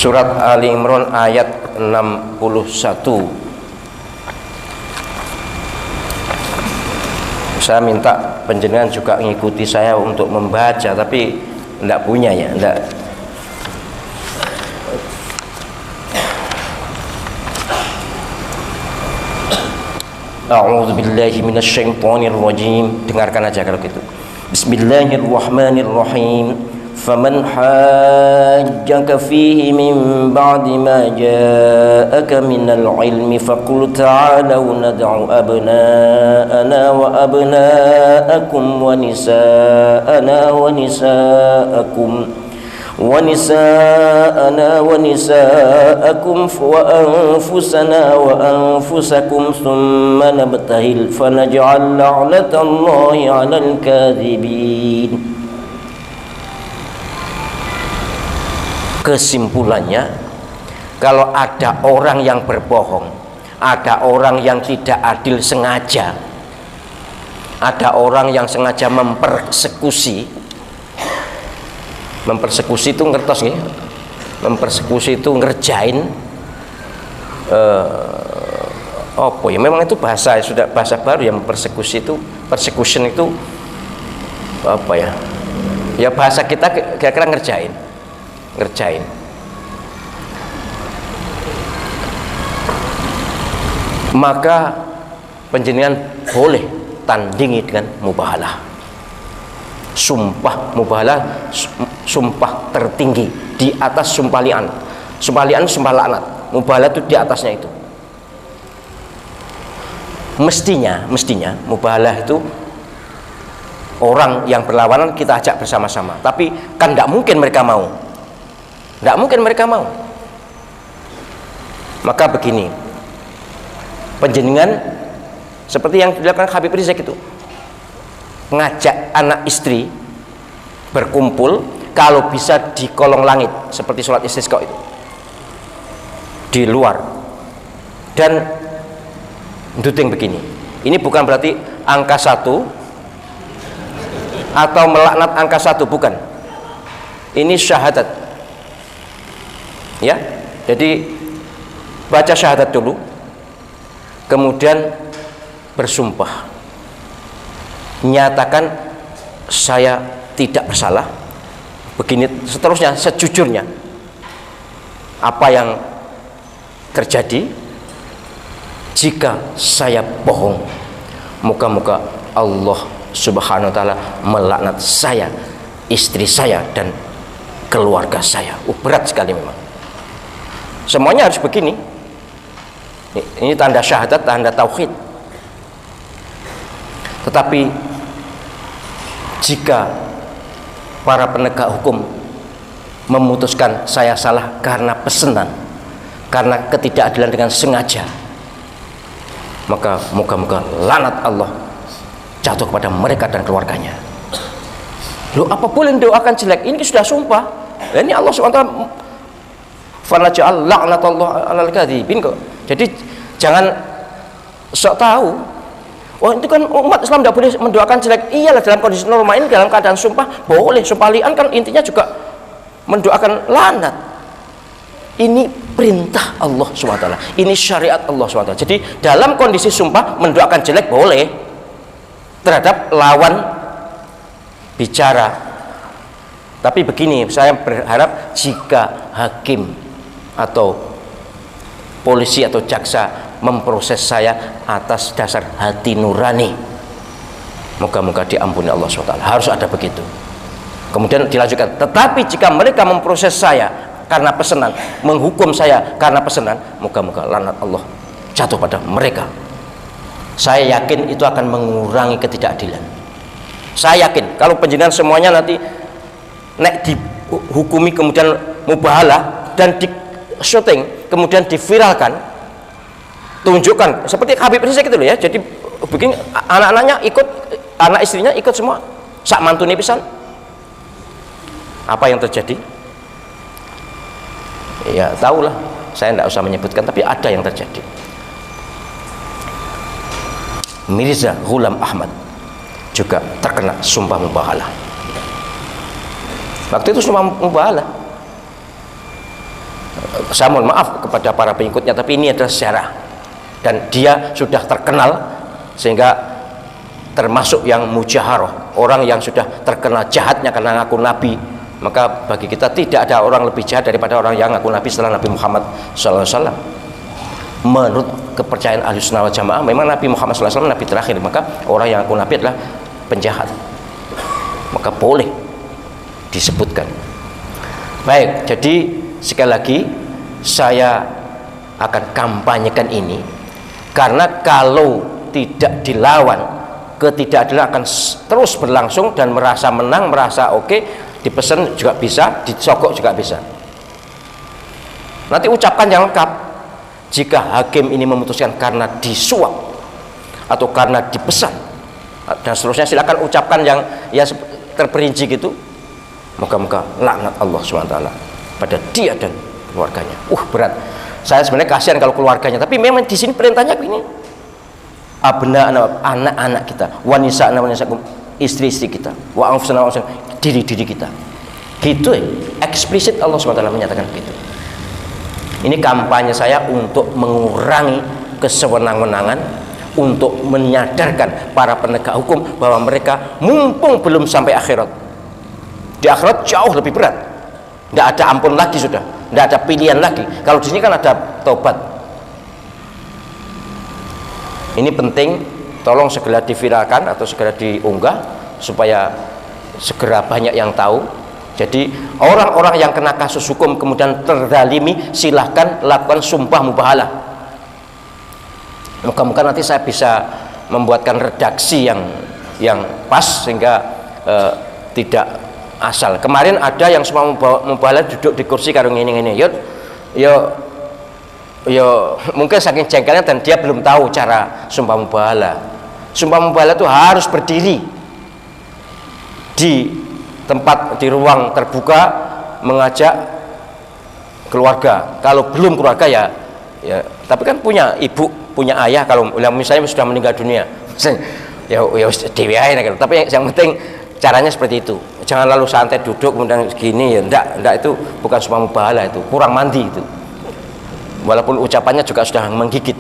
Surat Ali Imran ayat 61. Saya minta penjenengan juga mengikuti saya untuk membaca, tapi tidak punya ya, tidak. A'udzu billahi minasyaitonir rajim. Dengarkan aja kalau gitu. Bismillahirrahmanirrahim. فمن حاجك فيه من بعد ما جاءك من العلم فقل تعالوا ندع أبناءنا وأبناءكم ونساءنا ونساءكم وأنفسنا وأنفسكم ثم نبتهل فنجعل لعنة الله على الكاذبين. Kesimpulannya, kalau ada orang yang berbohong, ada orang yang tidak adil sengaja, ada orang yang sengaja mempersekusi itu ngertos nih, mempersekusi itu ngerjain apa ya, memang itu bahasa, sudah bahasa baru yang persekusi itu, persecution itu apa ya, ya bahasa kita kira-kira ngerjain. Maka penjenengan boleh tandingi dengan mubahalah. Sumpah mubahalah, sumpah tertinggi di atas sumpah li'an. Sumpah li'an sumpah laknat, mubahalah itu di atasnya itu. Mestinya mubahalah itu orang yang berlawanan kita ajak bersama-sama, tapi kan tidak mungkin mereka mau. Maka begini, penjenengan seperti yang dilakukan Habib Rizak itu, ngajak anak istri berkumpul, kalau bisa di kolong langit seperti sholat istisqa itu, di luar, dan duting begini. Ini bukan berarti angka 1 atau melaknat angka 1, bukan. Ini syahadat ya, jadi baca syahadat dulu, kemudian bersumpah, nyatakan saya tidak bersalah, begini seterusnya, sejujurnya apa yang terjadi. Jika saya bohong, moga-moga Allah Subhanahu wa ta'ala melaknat saya, istri saya, dan keluarga saya. Berat sekali memang. Semuanya harus begini. Ini tanda syahadat, tanda tauhid. Tetapi jika para penegak hukum memutuskan saya salah karena pesanan, karena ketidakadilan dengan sengaja, maka moga-moga laknat Allah jatuh kepada mereka dan keluarganya. Loh, apa boleh doakan jelek? Ini sudah sumpah. Ini Allah SWT fanaja'al la'natullah 'alal kadzibin kok. Jadi jangan sok tahu. Oh, itu kan umat Islam tidak boleh mendoakan jelek. Iyalah, dalam kondisi normal ini, dalam keadaan sumpah boleh. Sumpah li'an kan intinya juga mendoakan laknat. Ini perintah Allah SWT. Ini syariat Allah SWT. Jadi dalam kondisi sumpah mendoakan jelek boleh terhadap lawan bicara. Tapi begini, saya berharap jika hakim atau polisi atau jaksa memproses saya atas dasar hati nurani, moga-moga diampuni Allah SWT. Harus ada begitu. Kemudian dilanjutkan, tetapi jika mereka memproses saya karena pesanan, menghukum saya karena pesanan, moga-moga laknat Allah jatuh pada mereka. Saya yakin itu akan mengurangi ketidakadilan. Saya yakin kalau penjenengan semuanya nanti nek dihukumi kemudian mubahalah dan di syuting kemudian diviralkan, tunjukkan seperti Habib Rizak itu loh ya. Jadi begini, anak-anaknya ikut, anak istrinya ikut semua, sak mantune pisan. Apa yang terjadi? Ya tahulah, saya tidak usah menyebutkan, tapi ada yang terjadi. Mirza Ghulam Ahmad juga terkena sumpah mubahalah. Waktu itu sumpah mubahalah, saya mohon maaf kepada para pengikutnya, tapi ini adalah sejarah dan dia sudah terkenal sehingga termasuk yang mujaharoh, orang yang sudah terkenal jahatnya karena ngaku nabi. Maka bagi kita tidak ada orang lebih jahat daripada orang yang ngaku nabi setelah Nabi Muhammad SAW. Menurut kepercayaan Ahlussunnah wal Jamaah, memang Nabi Muhammad SAW nabi terakhir, maka orang yang ngaku nabi adalah penjahat, maka boleh disebutkan. Baik, jadi sekali lagi saya akan kampanyekan ini, karena kalau tidak dilawan, ketidakadilan akan terus berlangsung dan merasa menang, merasa oke, dipesan juga bisa, disogok juga bisa. Nanti ucapkan yang lengkap. Jika hakim ini memutuskan karena disuap atau karena dipesan dan seterusnya, silakan ucapkan yang ya terperinci gitu. Moga-moga laknat Allah SWT pada dia dan keluarganya. Berat. Saya sebenarnya kasihan kalau keluarganya, tapi memang di sini perintahnya begini. Anak-anak kita, wanisa istri-istri kita, wa anfusana diri-diri kita. Gitu ya. Eksplisit Allah SWT menyatakan begitu. Ini kampanye saya untuk mengurangi kesewenang-wenangan, untuk menyadarkan para penegak hukum bahwa mereka mumpung belum sampai akhirat. Di akhirat jauh lebih berat. Tidak ada ampun lagi sudah, tidak ada pilihan lagi. Kalau di sini kan ada taubat. Ini penting, tolong segera diviralkan atau segera diunggah supaya segera banyak yang tahu. Jadi orang-orang yang kena kasus hukum kemudian terzalimi, silahkan lakukan sumpah mubahalah. Moga-moga nanti saya bisa membuatkan redaksi yang pas sehingga tidak asal. Kemarin ada yang sumpah mubahalah duduk di kursi karung ini yo mungkin saking jengkelnya dan dia belum tahu cara sumpah mubahalah. Sumpah mubahalah itu harus berdiri di tempat, di ruang terbuka, mengajak keluarga. Kalau belum keluarga ya tapi kan punya ibu, punya ayah, kalau misalnya sudah meninggal dunia ya dewi aja gitu. Tapi yang penting caranya seperti itu. Jangan lalu santai duduk kemudian gini ya, enggak, itu bukan sumpah mubahalah, itu kurang mandi itu. Walaupun ucapannya juga sudah menggigit.